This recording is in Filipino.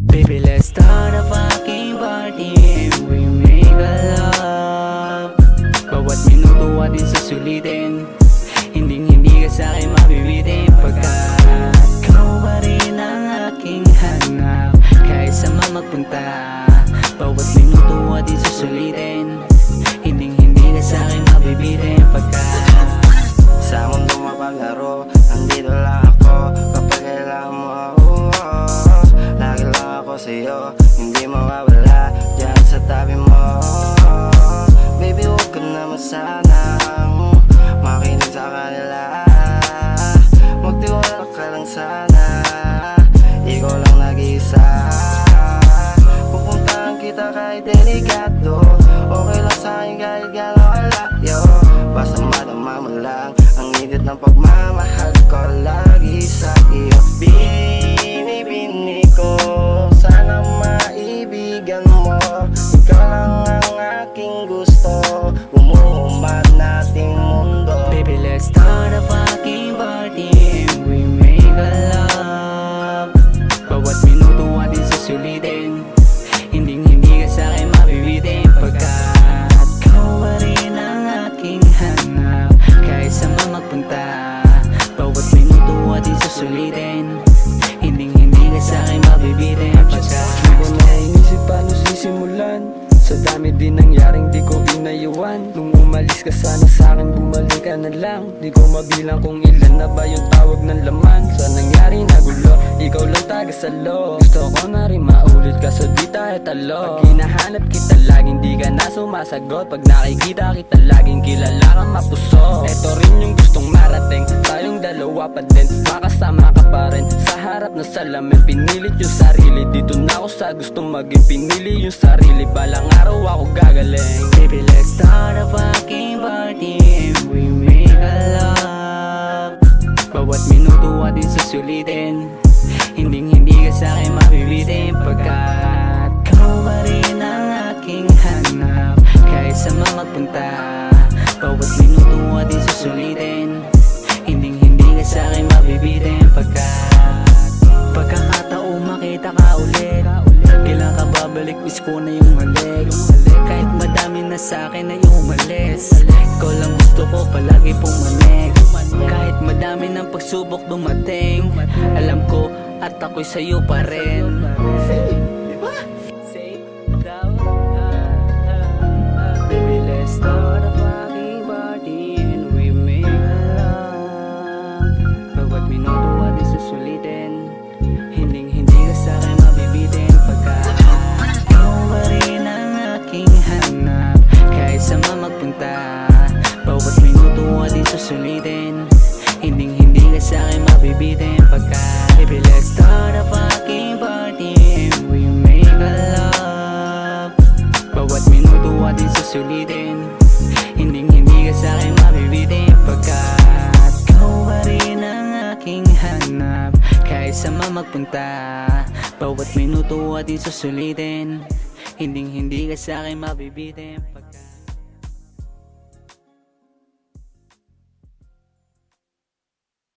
Baby, let's start a fucking party and we make a love. Bawat minuto atin susulitin, hindi ka sa'kin mabibitin. Pagkat ikaw pa rin ang aking hanap, kahit saan man magpunta. Bawat minuto atin susulitin, hindi ka sa'kin mabibitin. Pagkat sa mundo mapaglaro, nandito lang ako kapag kailangan mo ako. Lagi lang ako sa'yo, hindi mawawala dyan sa tabi mo. Baby, huwag ka naman sanang makinig sa kanila. Magtiwala ka lang sana, ikaw lang nag-iisa. Pupuntahan kita kahit delikado, okay lang sa'kin kahit gano'n kalayo. Basta madama mo lang ang init ng pagmamahal ko lagi sa iyo. Binibini ko, sana maibigan mo. Ikaw lang ang aking gusto, umuumat nating mundo. baby, let's start a fucking party and we make a love. Bawat minuto atin susulitin, hindi ka sa'kin mabibitin. Pagkat ikaw pa rin ang aking hanap, kahit saan man magpunta. Bawat minuto atin susulitin, hindi ka sa'kin mabibitin. Pagkat di ko na inisip paano sisimulan, sa dami din nangyaring di ko inayuan. Nung umalis ka sana sa'kin, bumalik ka na lang. Di ko mabilang kung ilan na ba yung tawag ng laman. Sa nangyari na gulo, ikaw lang taga-salo. Gusto ko na rin maulit ka so di tayo talo. Pag hinahanap kita laging di ka na sumasagot, pag nakikita kita laging kilala kang mapuso. Eto rin yung gustong marating, tayong dalawa pa din, makasama ka pa rin sa harap ng salamin. Pinilit yung sarili, dito na ako sa gustong maging pinili yung sarili. Balang araw ako gagaling. baby, let's start a fucking party and we make a love. Bawat minuto atin susulitin, hindi ka sa'kin mabibitin. Pagkat ikaw pa rin ang aking hanap, kahit saan man magpunta. Bawat minuto atin susulitin, hindi ka sa'kin mabibitin. Pagkat pagkakataong makita ka ulit, kailan ka babalik, wish ko na yung halik. Kahit madami na sa'kin na yung umalis, ikaw lang gusto ko palagi pumanik. Kahit madami ng pagsubok dumating, alam ko at ako'y sa'yo pa rin. Baby, let's start a fucking party and we make a love. Bawat minuto atin susulitin, hindi ka sa'kin mabibitin. Pagkat ikaw pa rin ang aking hanap, kahit saan man magpunta. Bawat minuto atin susulitin, hindi ka sa'kin mabibitin. Pagkat baby, let's start a fucking party and we make a love. Bawat minuto atin susulitin, hindi ka sa'kin mabibitin. Pagkat ikaw pa rin ang aking hanap, kahit saan man magpunta. Bawat minuto atin susulitin, hindi ka sa'kin mabibitin. Pagkat